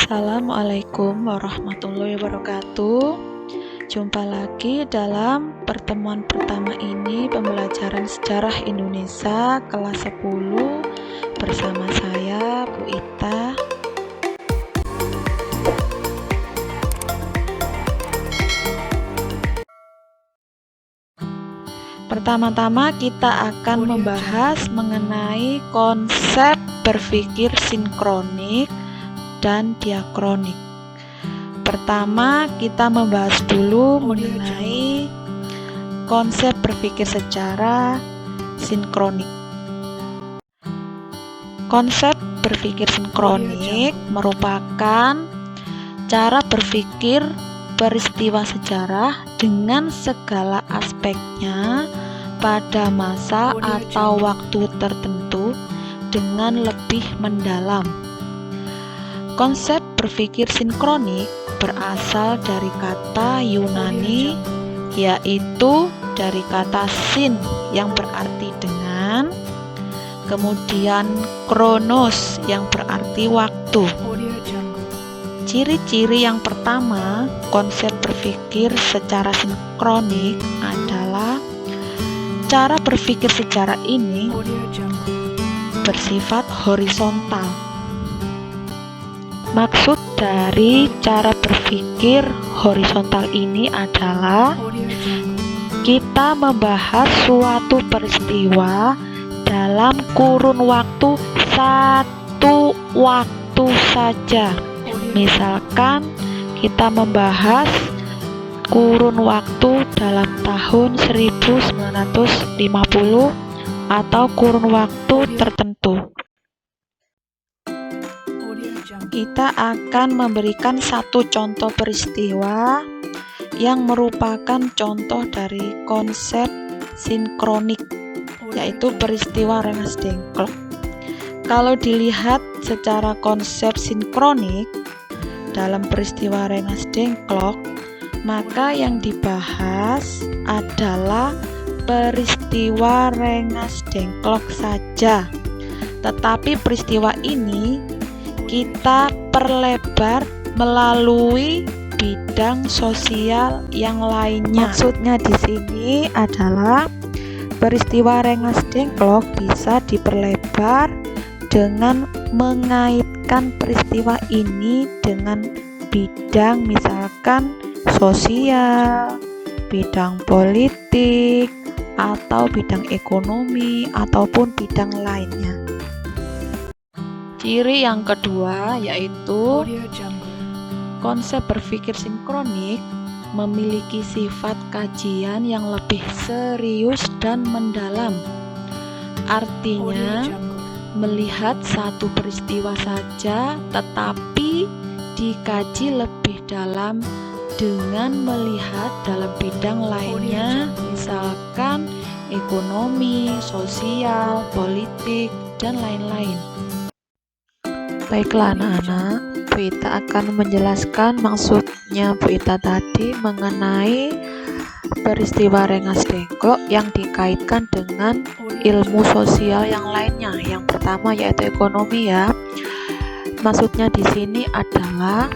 Assalamualaikum warahmatullahi wabarakatuh. Jumpa lagi dalam pertemuan pertama ini pembelajaran sejarah Indonesia kelas 10 bersama saya Bu Ita. Pertama-tama kita akan membahas mengenai konsep berpikir sinkronik dan diakronik. Pertama, kita membahas dulu mengenai konsep berpikir secara sinkronik. Konsep berpikir sinkronik merupakan cara berpikir peristiwa sejarah dengan segala aspeknya pada masa atau waktu tertentu dengan lebih mendalam. Konsep berpikir sinkronik berasal dari kata Yunani, yaitu dari kata sin yang berarti dengan, kemudian kronos yang berarti waktu. Ciri-ciri yang pertama konsep berpikir secara sinkronik adalah cara berpikir sejarah ini bersifat horizontal. Maksud dari cara berpikir horizontal ini adalah kita membahas suatu peristiwa dalam kurun waktu satu waktu saja. Misalkan kita membahas kurun waktu dalam tahun 1950 atau kurun waktu tertentu. Kita akan memberikan satu contoh peristiwa yang merupakan contoh dari konsep sinkronik, yaitu peristiwa Rengas Dengklok. Kalau dilihat secara konsep sinkronik dalam peristiwa Rengas Dengklok, maka yang dibahas adalah peristiwa Rengas Dengklok saja. Tetapi peristiwa ini kita perlebar melalui bidang sosial yang lainnya. Maksudnya di sini adalah peristiwa Rengas Dengklok bisa diperlebar dengan mengaitkan peristiwa ini dengan bidang misalkan sosial, bidang politik, atau bidang ekonomi, ataupun bidang lainnya. Ciri yang kedua yaitu konsep berpikir sinkronik memiliki sifat kajian yang lebih serius dan mendalam. Artinya, melihat satu peristiwa saja tetapi dikaji lebih dalam dengan melihat dalam bidang lainnya, misalkan ekonomi, sosial, politik, dan lain-lain. Baiklah anak-anak, Bu Ita akan menjelaskan maksudnya Bu Ita tadi mengenai peristiwa Rengas Dengklok yang dikaitkan dengan ilmu sosial yang lainnya. Yang pertama yaitu ekonomi ya. Maksudnya di sini adalah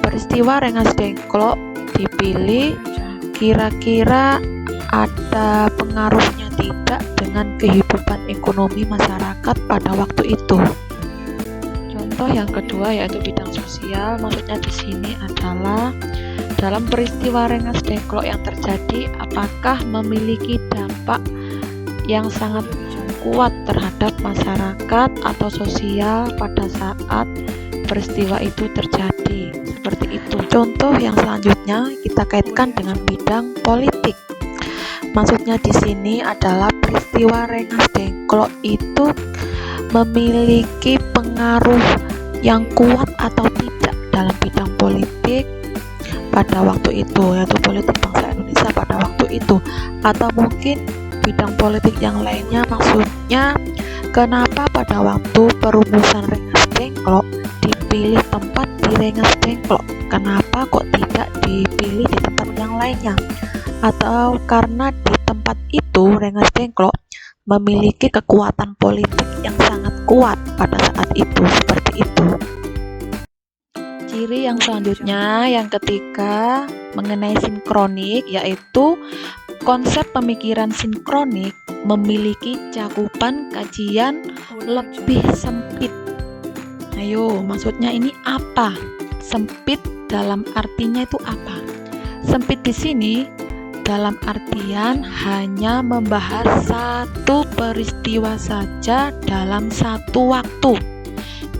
peristiwa Rengas Dengklok dipilih kira-kira ada pengaruhnya tidak dengan kehidupan ekonomi masyarakat pada waktu itu. Contoh yang kedua yaitu bidang sosial. Maksudnya di sini adalah dalam peristiwa Rengas Dengklok yang terjadi apakah memiliki dampak yang sangat kuat terhadap masyarakat atau sosial pada saat peristiwa itu terjadi. Seperti itu. Contoh yang selanjutnya kita kaitkan dengan bidang politik. Maksudnya di sini adalah peristiwa Rengas Dengklok itu memiliki pengaruh yang kuat atau tidak dalam bidang politik pada waktu itu, yaitu politik bangsa Indonesia pada waktu itu, atau mungkin bidang politik yang lainnya. Maksudnya kenapa pada waktu perumusan Rengas Dengklok dipilih tempat di Rengas Dengklok, kenapa kok tidak dipilih di tempat yang lainnya, atau karena di tempat itu Rengas Dengklok memiliki kekuatan politik yang sangat kuat pada saat itu, seperti itu. Ciri yang selanjutnya, yang ketiga, mengenai sinkronik, yaitu konsep pemikiran sinkronik memiliki cakupan kajian lebih sempit. Ayo, maksudnya ini apa? Sempit dalam artinya itu apa? Sempit di sini dalam artian hanya membahas satu peristiwa saja dalam satu waktu.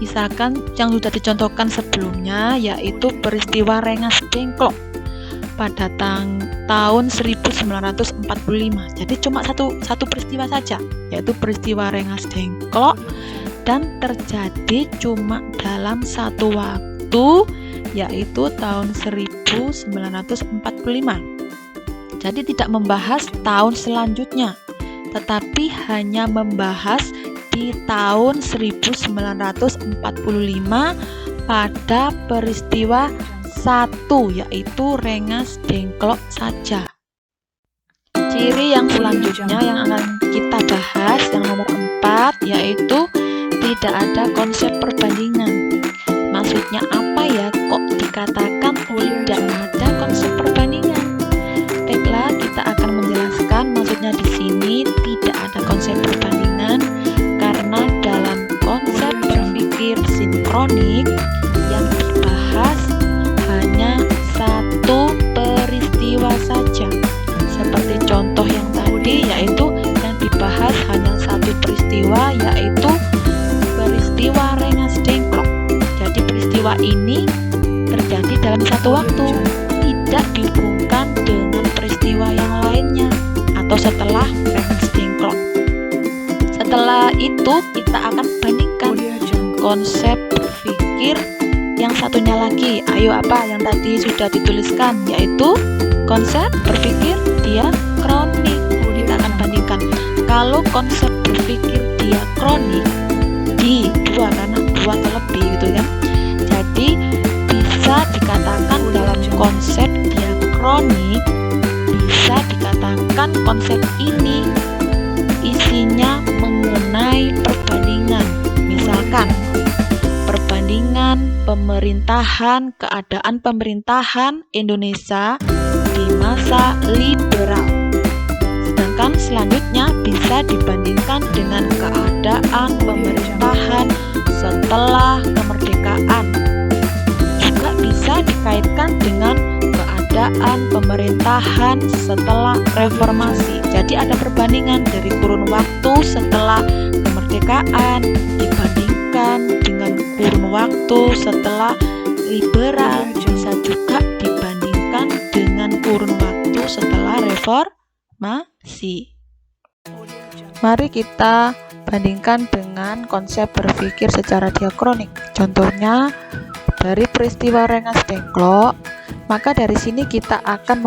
Misalkan yang sudah dicontohkan sebelumnya, yaitu peristiwa Rengas Dengklok pada tahun 1945. Jadi cuma satu peristiwa saja, yaitu peristiwa Rengas Dengklok, dan terjadi cuma dalam satu waktu, yaitu tahun 1945. Jadi tidak membahas tahun selanjutnya, tetapi hanya membahas di tahun 1945 pada peristiwa 1, yaitu Rengas Dengklok saja. Ciri yang selanjutnya yang akan kita bahas, yang nomor 4, yaitu tidak ada konsep perbandingan. Maksudnya apa ya? Kok dikatakan tidak ada konsep perbandingan? Baiklah, kita akan menjelaskan maksudnya di sini tidak ada konsep perbandingan karena dalam konsep berpikir sinkronik yang dibahas hanya satu peristiwa saja. Seperti contoh yang tadi, yaitu yang dibahas hanya satu peristiwa, yaitu peristiwa Rengas Dengklok. Jadi peristiwa ini terjadi dalam satu waktu, tidak dihubungkan dengan peristiwa yang lainnya atau setelah Rengas Dengklok. Setelah itu kita akan bandingkan konsep berpikir yang satunya lagi. Ayo, apa yang tadi sudah dituliskan, yaitu konsep berpikir diakronik. Kita akan bandingkan. Kalau konsep berpikir diakronik di dua, karena dua atau lebih gitu kan. Jadi bisa dikatakan dalam konsep diakronik, bisa dikatakan konsep ini isinya mengenai perbandingan. Misalkan perbandingan pemerintahan, keadaan pemerintahan Indonesia di masa liberal. Sedangkan selanjutnya bisa dibandingkan dengan keadaan pemerintahan setelah kemerdekaan. Juga bisa dikaitkan dengan keadaan pemerintahan setelah reformasi. Jadi ada perbandingan dari kurun waktu setelah kemerdekaan dibandingkan dengan kurun waktu setelah liberal. Bisa juga dibandingkan dengan kurun waktu setelah reformasi. Mari kita bandingkan dengan konsep berpikir secara diakronik. Contohnya dari peristiwa Rengas Dengklok, maka dari sini kita akan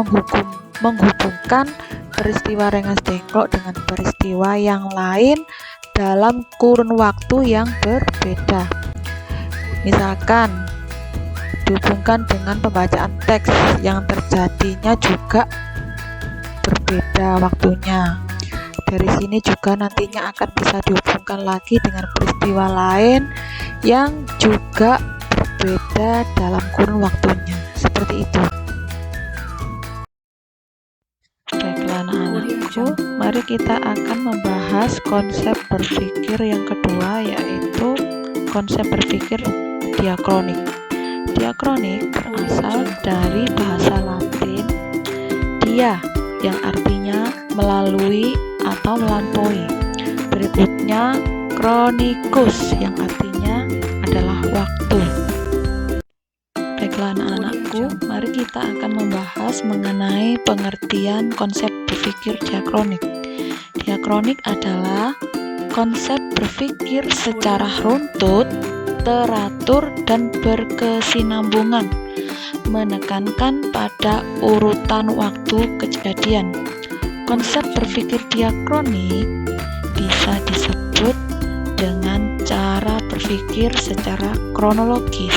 menghubungkan peristiwa Rengas Dengklok dengan peristiwa yang lain dalam kurun waktu yang berbeda. Misalkan dihubungkan dengan pembacaan teks yang terjadinya juga berbeda waktunya. Dari sini juga nantinya akan bisa dihubungkan lagi dengan peristiwa lain yang juga berbeda dalam kurun waktunya. Seperti itu. Baiklah anak-anakku, mari kita akan membahas konsep berpikir yang kedua, yaitu konsep berpikir diakronik. Diakronik berasal dari bahasa Latin dia, yang artinya melalui atau melampaui. Berikutnya chronicus, yang artinya adalah waktu. Baiklah anak-anakku, mari kita akan membahas mengenai pengertian konsep berpikir diakronik. Diakronik adalah konsep berpikir secara runtut, teratur, dan berkesinambungan, menekankan pada urutan waktu kejadian. Konsep berpikir diakronik bisa disebut dengan cara berpikir secara kronologis.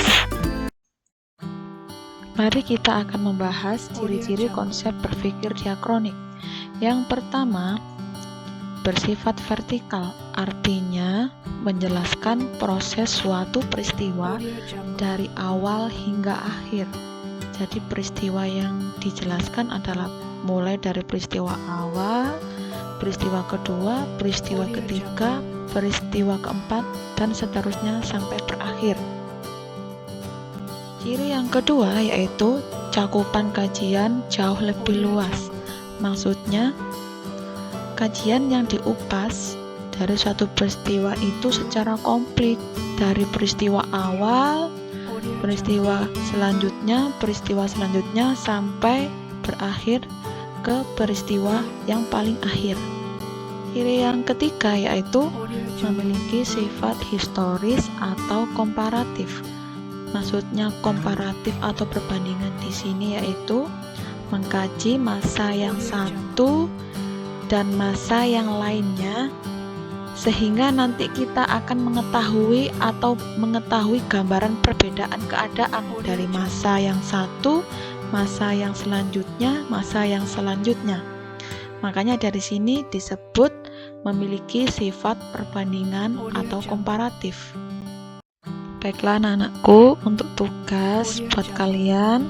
Mari kita akan membahas ciri-ciri konsep berpikir diakronik. Yang pertama, bersifat vertikal, artinya menjelaskan proses suatu peristiwa dari awal hingga akhir. Jadi peristiwa yang dijelaskan adalah mulai dari peristiwa awal, peristiwa kedua, peristiwa ketiga, peristiwa keempat, dan seterusnya sampai berakhir. Ciri yang kedua yaitu cakupan kajian jauh lebih luas. Maksudnya, kajian yang diupas dari suatu peristiwa itu secara komplit, dari peristiwa awal, peristiwa selanjutnya sampai berakhir ke peristiwa yang paling akhir. Ciri yang ketiga yaitu memiliki sifat historis atau komparatif. Maksudnya komparatif atau perbandingan di sini yaitu mengkaji masa yang satu dan masa yang lainnya, sehingga nanti kita akan mengetahui gambaran perbedaan keadaan dari masa yang satu, masa yang selanjutnya. Makanya dari sini disebut memiliki sifat perbandingan atau komparatif. Baiklah anak-anakku, untuk tugas buat kalian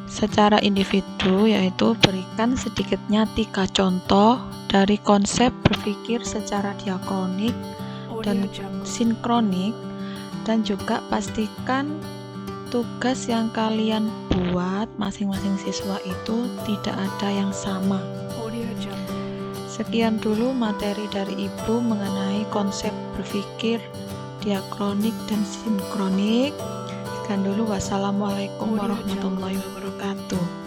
secara individu yaitu berikan sedikitnya 3 contoh dari konsep berpikir secara diakronik dan sinkronik, dan juga pastikan tugas yang kalian buat masing-masing siswa itu tidak ada yang sama. Sekian dulu materi dari Ibu mengenai konsep berpikir diakronik dan sinkronik. Sekian dulu, wassalamualaikum warahmatullahi wabarakatuh.